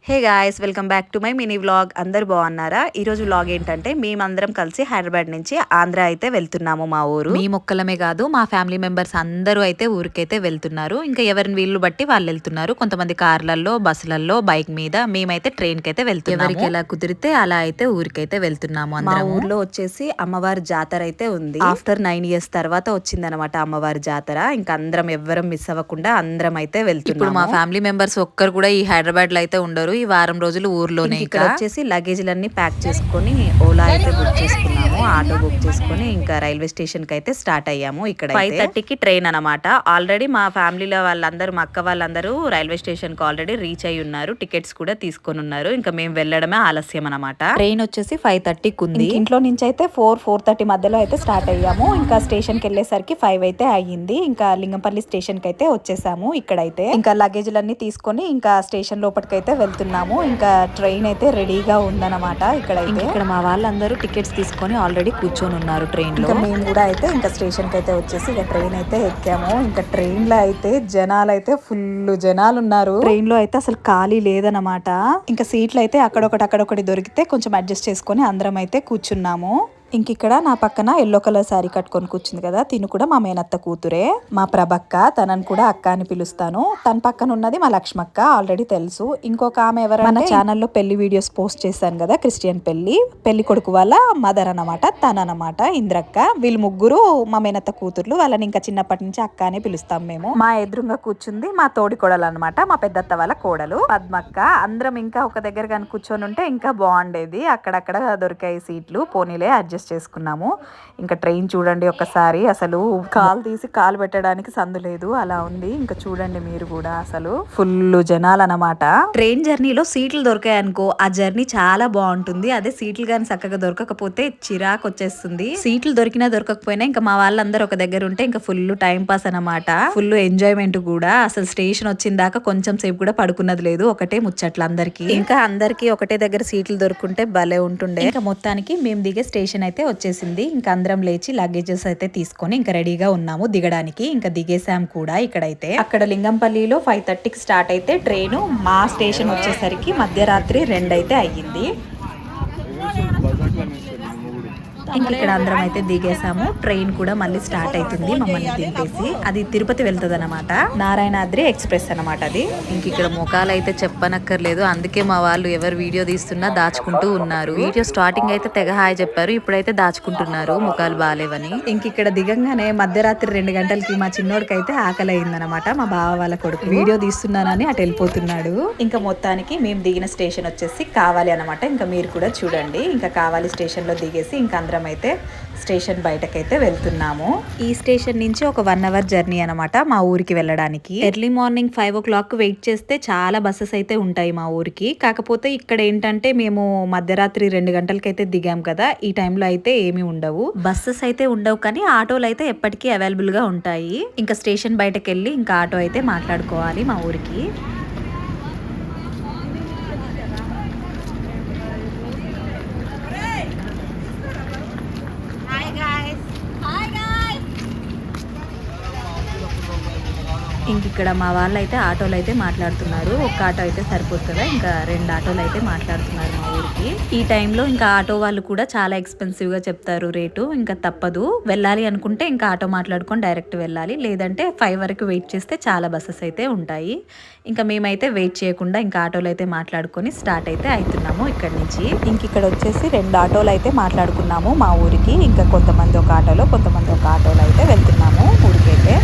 Hey guys, welcome back to my mini vlog. అందరు బాగున్నారా? ఈ రోజు వ్లాగ్ ఏంటంటే మేమందరం కలిసి హైదరాబాద్ నుంచి ఆంధ్ర అయితే వెళ్తున్నాము. మా ఊరు మీ మొక్కలమే కాదు, మా ఫ్యామిలీ మెంబర్స్ అందరూ అయితే ఊరికైతే వెళ్తున్నారు. ఇంకా ఎవరిని వీళ్ళు బట్టి వాళ్ళు వెళ్తున్నారు. కొంతమంది కార్లలో, బస్సులలో, బైక్ మీద, మేమైతే ట్రైన్ కి అయితే వెళ్తున్నాము. ఎవరికి ఎలా కుదిరితే అలా అయితే ఊరికైతే వెళ్తున్నాము. మా ఊర్లో వచ్చేసి అమ్మవారి జాతర అయితే ఉంది. ఆఫ్టర్ 9 years తర్వాత వచ్చిందనమాట అమ్మవారి జాతర. ఇంకా అందరం ఎవ్వరం మిస్ అవ్వకుండా అందరం అయితే వెళ్తున్నాము. ఇప్పుడు మా ఫ్యామిలీ మెంబర్స్ ఒక్కరు కూడా ఈ హైదరాబాద్ లో అయితే ఉండరు. ఈ వారం రోజులు ఊర్లోనే. ఇక్కడ వచ్చేసి లగేజ్లన్నీ ప్యాక్ చేసుకొని ఓలా అయితే బుక్ చేసుకున్నాము. ఆటో బుక్ చేసుకొని ఇంకా రైల్వే స్టేషన్ కి అయితే స్టార్ట్ అయ్యాము. ఇక్కడ 5:30కి ట్రైన్ అనమాట. ఆల్రెడీ మా ఫ్యామిలీలో వాళ్ళందరూ, మా అక్క వాళ్ళందరూ రైల్వే స్టేషన్ కి ఆల్రెడీ రీచ్ అయ్యి ఉన్నారు. టికెట్స్ కూడా తీసుకొని ఉన్నారు. ఇంకా మేము వెళ్ళడమే ఆలస్యం అనమాట. ట్రైన్ వచ్చేసి 5:30కి ఉంది. ఇంట్లో నుంచి అయితే 4-4:30 మధ్యలో అయితే స్టార్ట్ అయ్యాము. ఇంకా స్టేషన్ కి వెళ్ళేసరికి 5 అయితే అయ్యింది. ఇంకా లింగంపల్లి స్టేషన్ కి అయితే వచ్చేసాము. ఇక్కడైతే ఇంకా లగేజ్లన్నీ తీసుకొని ఇంకా స్టేషన్ లోపలికైతే వెళ్తున్నాము. ఇంకా ట్రైన్ అయితే రెడీగా ఉందన్నమాట. ఇక్కడ మా వాళ్ళందరూ టికెట్స్ తీసుకొని ఆల్రెడీ కూర్చొని ఉన్నారు ట్రైన్ లో. మేము కూడా అయితే ఇంకా స్టేషన్ కి అయితే వచ్చేసి ఇక ట్రైన్ అయితే ఎక్కాము. ఇంకా ట్రైన్ లో అయితే జనాలు అయితే ఫుల్ జనాలు ఉన్నారు. ట్రైన్ లో అయితే అసలు ఖాళీ లేదన్నమాట. ఇంకా సీట్లు అయితే అక్కడొకటి దొరికితే కొంచెం అడ్జస్ట్ చేసుకొని అందరం అయితే కూర్చున్నాము. ఇక్కడ నా పక్కన ఎల్లో కలర్ శారీ కట్టుకొని కూర్చుంది కదా, తిను కూడా మా మేనత్త కూతురే, మా ప్రభక్క. తనని కూడా అక్క అని పిలుస్తాను. తన పక్కన ఉన్నది మా లక్ష్మక్క, ఆల్రెడీ తెలుసు. ఇంకొక ఆమె ఎవరైనా ఛానల్లో పెళ్లి వీడియోస్ పోస్ట్ చేశాను కదా, క్రిస్టియన్ పెళ్లి కొడుకు వాళ్ళ మదర్ అనమాట, తననమాట ఇంద్రక్క. వీళ్ళు ముగ్గురు మా మేనత్త కూతుర్లు. వాళ్ళని ఇంకా చిన్నప్పటి నుంచి అక్క అని పిలుస్తాం మేము. మా ఎదురుగా కూర్చుంది మా తోడి కోడలు అనమాట, మా పెద్దత్త వాళ్ళ కోడలు పద్మక్క. అందరం ఇంకా ఒక దగ్గర కానీ కూర్చొని ఉంటే ఇంకా బాగుండేది. అక్కడక్కడ దొరికాయి సీట్లు, పోనీలే అడ్జస్ట్ చేసుకున్నాము. ఇంకా ట్రైన్ చూడండి ఒక్కసారి, అసలు కాలు తీసి కాలు పెట్టడానికి సందు లేదు, అలా ఉంది. ఇంకా చూడండి మీరు కూడా, అసలు ఫుల్ జనాలు అనమాట. ట్రైన్ జర్నీలో సీట్లు దొరికాయి అనుకో, ఆ జర్నీ చాలా బాగుంటుంది. అదే సీట్లు కానీ చక్కగా దొరకకపోతే చిరాకు వచ్చేస్తుంది. సీట్లు దొరికినా దొరకకపోయినా ఇంకా మా వాళ్ళందరూ ఒక దగ్గర ఉంటే ఇంకా ఫుల్ టైం పాస్ అనమాట, ఫుల్ ఎంజాయ్మెంట్ కూడా. అసలు స్టేషన్ వచ్చిందాకా కొంచెం సేపు కూడా పడుకున్నది లేదు. ఒకటే ముచ్చట్లు అందరికి. ఇంకా అందరికి ఒకటే దగ్గర సీట్లు దొరుకుంటే భలే ఉంటుండే. ఇంకా మొత్తానికి మేము దిగే స్టేషన్ అయితే వచ్చేసింది. ఇంకా అందరం లేచి లగేజెస్ అయితే తీసుకొని ఇంకా రెడీగా ఉన్నాము దిగడానికి. ఇంకా దిగేసాం కూడా. ఇక్కడైతే అక్కడ లింగంపల్లిలో 5:30కి స్టార్ట్ అయితే ట్రైన్ మా స్టేషన్ వచ్చేసరికి మధ్యరాత్రి 2 అయితే అయ్యింది. ఇక్కడ అందరం అయితే దిగేసాము. ట్రైన్ కూడా మళ్ళీ స్టార్ట్ అవుతుంది మమ్మల్ని దింపేసి. అది తిరుపతి వెళ్తుంది అనమాట, నారాయణాద్రి ఎక్స్ప్రెస్ అనమాట అది. ఇక్కడ ముఖాలు అయితే చెప్పనక్కర్లేదు. అందుకే మా వాళ్ళు ఎవరు వీడియో తీస్తున్నా దాచుకుంటూ ఉన్నారు. వీడియో స్టార్టింగ్ అయితే తెగ హాయ్ చెప్పారు, ఇప్పుడైతే దాచుకుంటున్నారు ముఖాలు బాగాలేవని. ఇక్కడ దిగంగానే మధ్యరాత్రి 2 గంటలకి మా చిన్నోడికి అయితే ఆకలి అయిందనమాట. మా బావ వాళ్ళ కొడుకు వీడియో తీస్తున్నానని అటు వెళ్ళిపోతున్నాడు. ఇంకా మొత్తానికి మేము దిగిన స్టేషన్ వచ్చేసి కావాలి అనమాట. ఇంకా మీరు కూడా చూడండి. ఇంకా కావాలి స్టేషన్ లో దిగేసి ఇంకా అందరం అయితే స్టేషన్ బయటకైతే వెళ్తున్నాము. ఈ స్టేషన్ నుంచి ఒక 1 hour జర్నీ అనమాట మా ఊరికి వెళ్ళడానికి. ఎర్లీ మార్నింగ్ 5 o'clock వెయిట్ చేస్తే చాలా బస్సెస్ అయితే ఉంటాయి మా ఊరికి. కాకపోతే ఇక్కడ ఏంటంటే మేము మధ్యరాత్రి 2 గంటలకైతే దిగాం కదా, ఈ టైంలో అయితే ఏమీ ఉండవు, బస్సెస్ అయితే ఉండవు. కానీ ఆటోలు అయితే ఎప్పటికీ అవైలబుల్ గా ఉంటాయి. ఇంకా స్టేషన్ బయటకు వెళ్ళి ఇంకా ఆటో అయితే మాట్లాడుకోవాలి మా ఊరికి. ఇక్కడ మా వాళ్ళు అయితే ఆటోలు అయితే మాట్లాడుతున్నారు. ఒక ఆటో అయితే సరిపోతుందా, ఇంకా 2 ఆటోలు అయితే మాట్లాడుతున్నారు మా ఊరికి. ఈ టైంలో ఇంకా ఆటో వాళ్ళు కూడా చాలా ఎక్స్పెన్సివ్ గా చెప్తారు రేటు. ఇంకా తప్పదు, వెళ్ళాలి అనుకుంటే ఇంకా ఆటో మాట్లాడుకొని డైరెక్ట్ వెళ్ళాలి. లేదంటే 5 వరకు వెయిట్ చేస్తే చాలా బస్సెస్ అయితే ఉంటాయి. ఇంకా మేమైతే వెయిట్ చేయకుండా ఇంకా ఆటోలు అయితే మాట్లాడుకొని స్టార్ట్ అయితే అవుతున్నాము ఇక్కడ నుంచి. ఇక్కడ వచ్చేసి 2 ఆటోలు అయితే మాట్లాడుకున్నాము మా ఊరికి. ఇంకా కొంతమంది ఒక ఆటోలో, కొంతమంది ఒక ఆటోలో అయితే వెళ్తున్నాము ఊరికైతే.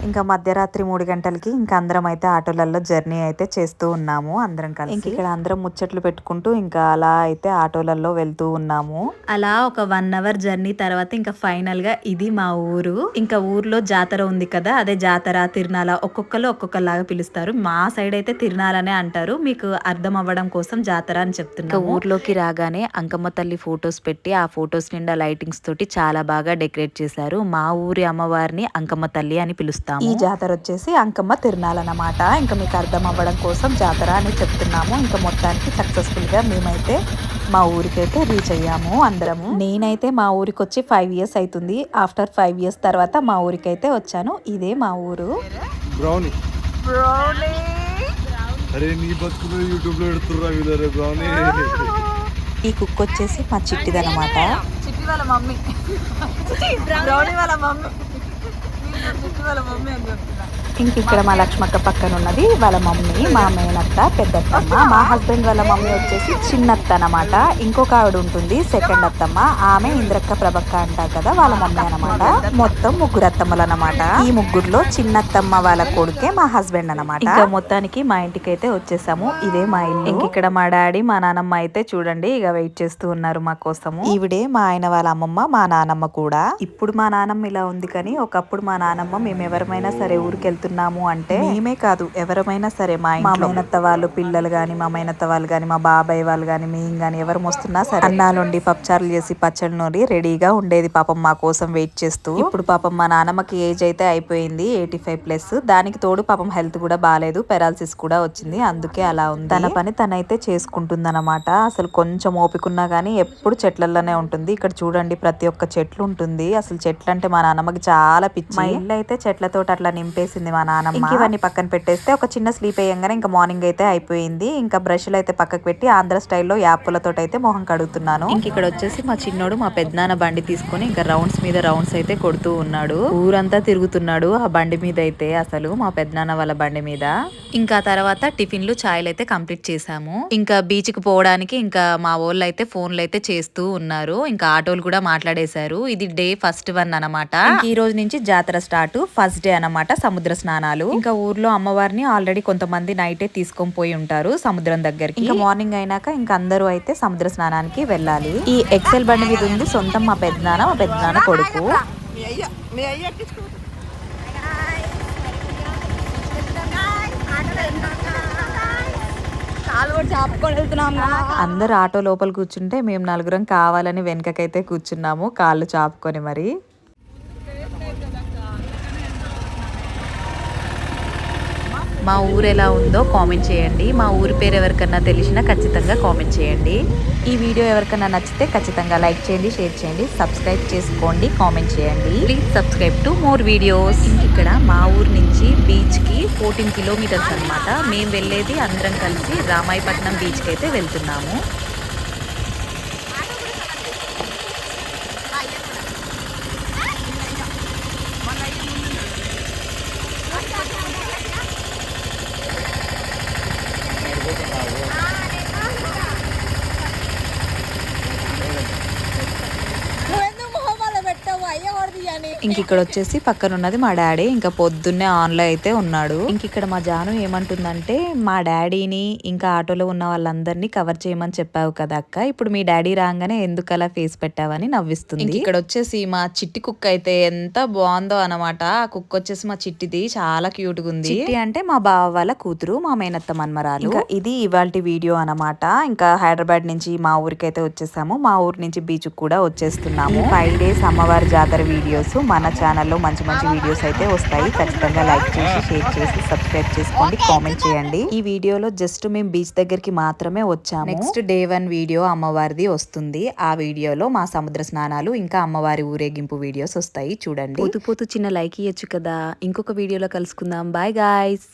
ఇంకా మధ్యరాత్రి 3 గంటలకి ఇంకా అందరం అయితే ఆటోలలో జర్నీ అయితే చేస్తూ ఉన్నాము అందరం కలిసి. ఇక్కడ అందరం ముచ్చట్లు పెట్టుకుంటూ ఇంకా అలా అయితే ఆటోలలో వెళ్తూ ఉన్నాము. అలా ఒక 1 hour జర్నీ తర్వాత ఇంకా ఫైనల్ గా ఇది మా ఊరు. ఇంకా ఊర్లో జాతర ఉంది కదా, అదే జాతర తిరునాల ఒక్కొక్కరు ఒక్కొక్కలాగా పిలుస్తారు. మా సైడ్ అయితే తిరునాలనే అంటారు, మీకు అర్థం అవ్వడం కోసం జాతర అని చెప్తున్నా. ఊర్లోకి రాగానే అంకమ్మ తల్లి ఫొటోస్ పెట్టి ఆ ఫొటోస్ నిండా లైటింగ్స్ తోటి చాలా బాగా డెకరేట్ చేశారు. మా ఊరి అమ్మవారిని అంకమ్మ తల్లి అని పిలుస్తాము. ఈ జాతర వచ్చేసి అంకమ్మ తిరునాలన్నమాట. ఇంకా మీకు అర్థం అవ్వడం కోసం జాతర అని చెప్తున్నాము. ఇంకా మొత్తానికి సక్సెస్ఫుల్ గా మేమైతే మా ఊరికైతే రీచ్ అయ్యాము అందరము. నేనైతే మా ఊరికి వచ్చి 5 years అవుతుంది. ఆఫ్టర్ 5 years తర్వాత మా ఊరికైతే వచ్చాను. ఇదే మా ఊరు. అరే నీ బతుకులు యూట్యూబ్ లో పెడుతుర్రా వీళ్ళ బ్రౌనీ. ఈ కుక్ వచ్చేసి మా చిట్టిదనమాట. చిట్టి వాళ్ళ మమ్మీ, బ్రౌనీ వాళ్ళ మమ్మీ, చిట్టి వాళ్ళ మమ్మీ అని చెప్తున్నా. ఇంక ఇక్కడ మా లక్ష్మక్క పక్కన ఉన్నది వాళ్ళ మమ్మీ, మా మేనత్త పెద్దత్తమ్మ. మా హస్బెండ్ వాళ్ళ మమ్మీ వచ్చేసి చిన్నత్త అనమాట. ఇంకొక ఆవిడ ఉంటుంది సెకండ్ అత్తమ్మ, ఆమె ఇంద్రక్క ప్రభక్క అంటారు కదా వాళ్ళ మమ్మీ అనమాట. మొత్తం ముగ్గురు అత్తమ్మలు అనమాట. ఈ ముగ్గురులో చిన్నత్తమ్మ వాళ్ళ కొడుకే మా హస్బెండ్ అనమాట. ఇంకా మొత్తానికి మా ఇంటికి అయితే వచ్చేసాము. ఇదే మా ఇల్లు. ఇంక ఇక్కడ మా డాడీ మా నానమ్మ అయితే చూడండి ఇక వెయిట్ చేస్తూ ఉన్నారు మా కోసము. ఈవిడే మా ఆయన వాళ్ళ అమ్మమ్మ, మా నానమ్మ కూడా. ఇప్పుడు మా నానమ్మ ఇలా ఉంది కానీ ఒకప్పుడు మా నానమ్మ మేము ఎవరమైనా సరే ఊరికి వెళ్తున్నాము అంటే మేమే కాదు ఎవరమైనా సరే మా మేనత్త వాళ్ళు పిల్లలు గాని, మా మేనత్త వాళ్ళు గాని, మా బాబాయ్ వాళ్ళు గాని, మేము గాని ఎవరు వస్తున్నా సరే అన్నాలుండి పప్పుచారులు చేసి పచ్చడి నూరి రెడీగా ఉండేది పాపం మా కోసం వెయిట్ చేస్తూ. ఇప్పుడు పాపం మా నానమ్మకి ఏజ్ అయితే అయిపోయింది 85+. దానికి తోడు పాపం హెల్త్ కూడా బాగాలేదు, పెరాలసిస్ కూడా వచ్చింది. అందుకే అలా ఉంది. తన పని తనైతే చేసుకుంటుందన్నమాట. అసలు కొంచెం ఓపికన్నా గానీ ఎప్పుడు చెట్లలోనే ఉంటుంది. ఇక్కడ చూడండి ప్రతి ఒక్క చెట్లు ఉంటుంది. అసలు చెట్లు అంటే మా నాన్నమ్మకి చాలా పిచ్చి. మా ఇల్లు అయితే చెట్లతో అట్లా నింపేసింది మా నాన్నమ్మ. ఇవన్నీ పక్కన పెట్టేస్తే ఒక చిన్న స్లీప్ అయ్యంగానే ఇంకా మార్నింగ్ అయితే అయిపోయింది. ఇంకా బ్రష్లు అయితే పక్కకు పెట్టి ఆంధ్ర స్టైల్లో యాప్లతో అయితే మొహం కడుగుతున్నాను. ఇంక ఇక్కడ వచ్చేసి మా చిన్నోడు మా పెద్దనాన్న బండి తీసుకొని ఇంకా రౌండ్స్ మీద రౌండ్స్ అయితే కొడుతూ ఉన్నాడు. ఊరంతా తిరుగుతున్నాడు ఆ బండి మీద అయితే, అసలు మా పెద్దనాన్న వాళ్ళ బండి మీద. ఇంకా తర్వాత టిఫిన్లు చాయ్లు అయితే కంప్లీట్ చేసాము. ఇంకా బీచ్ కి పోవడానికి ఇంకా మా వాళ్ళు అయితే ఫోన్లు అయితే చేస్తూ ఉన్నారు. ఇంకా ఆటోలు కూడా మాట్లాడేశారు. ఇది డే ఫస్ట్ 1 అనమాట. ఈ రోజు నుంచి జాతర స్టార్ట్. ఫస్ట్ డే అనమాట సముద్ర స్నానాలు. ఇంకా ఊర్లో అమ్మవారిని ఆల్రెడీ కొంతమంది నైటే తీసుకొని పోయి ఉంటారు సముద్రం దగ్గరికి. ఇంకా మార్నింగ్ అయినాక ఇంకా అందరూ అయితే సముద్ర స్నానానికి వెళ్ళాలి. ఈ ఎక్సెల్ బండి మీద ఉంది సొంతం మా పెద్దనాన్న కొడుకు. అందరు ఆటో లోపల కూర్చుంటే మేము నలుగురం కావాలని వెనకకైతే కూర్చున్నాము కాళ్ళు చాపుకొని. మరి మా ఊరు ఎలా ఉందో కామెంట్ చేయండి. మా ఊరి పేరు ఎవరికన్నా తెలిసినా ఖచ్చితంగా కామెంట్ చేయండి. ఈ వీడియో ఎవరికన్నా నచ్చితే ఖచ్చితంగా లైక్ చేయండి, షేర్ చేయండి, సబ్స్క్రైబ్ చేసుకోండి, కామెంట్ చేయండి. Please subscribe to more videos. ఇక్కడ మా ఊరు నుంచి బీచ్కి 14 కిలోమీటర్స్ అనమాట. మేము వెళ్ళేది అందరం కలిసి రామాయపట్నం బీచ్కి అయితే వెళ్తున్నాము. ఇంక ఇక్కడ వచ్చేసి పక్కన ఉన్నది మా డాడీ. ఇంకా పొద్దున్నే ఆన్లో అయితే ఉన్నాడు. ఇంక ఇక్కడ మా జాను ఏమంటుందంటే మా డాడీని ఇంకా ఆటోలో ఉన్న వాళ్ళందరినీ కవర్ చేయమని చెప్పావు కదా అక్క, ఇప్పుడు మీ డాడీ రాగానే ఎందుకు అలా ఫేస్ పెట్టావని నవ్విస్తుంది. ఇక్కడ వచ్చేసి మా చిట్టి కుక్క అయితే ఎంత బాగుందో అనమాట. ఆ కుక్క వచ్చేసి మా చిట్టిది చాలా క్యూట్ గా ఉంది. చిట్టి అంటే మా బావ వాళ్ళ కూతురు, మా మేనత్త మన్మరాలు. ఇంకా ఇది ఇవాల్టి వీడియో అనమాట. ఇంకా హైదరాబాద్ నుంచి మా ఊరికి అయితే వచ్చేసాము. మా ఊరు నుంచి బీచ్ కూడా వచ్చేస్తున్నాము. 5 days అమ్మవారి జాతర వీడియోస్ మన ఛానల్లో మంచి మంచి వీడియోస్ అయితే వస్తాయి. ఖచ్చితంగా లైక్ చేసి, షేర్ చేసి, సబ్స్క్రైబ్ చేసుకోండి, కామెంట్ చేయండి. ఈ వీడియోలో జస్ట్ మేము బీచ్ దగ్గరికి మాత్రమే వచ్చాము. నెక్స్ట్ డే 1 వీడియో అమ్మవారిది వస్తుంది. ఆ వీడియోలో మా సముద్ర స్నానాలు ఇంకా అమ్మవారి ఊరేగింపు వీడియోస్ వస్తాయి చూడండి. పోతూ చిన్న లైక్ ఇయ్యొచ్చు కదా. ఇంకొక వీడియోలో కలుసుకుందాం. Bye guys.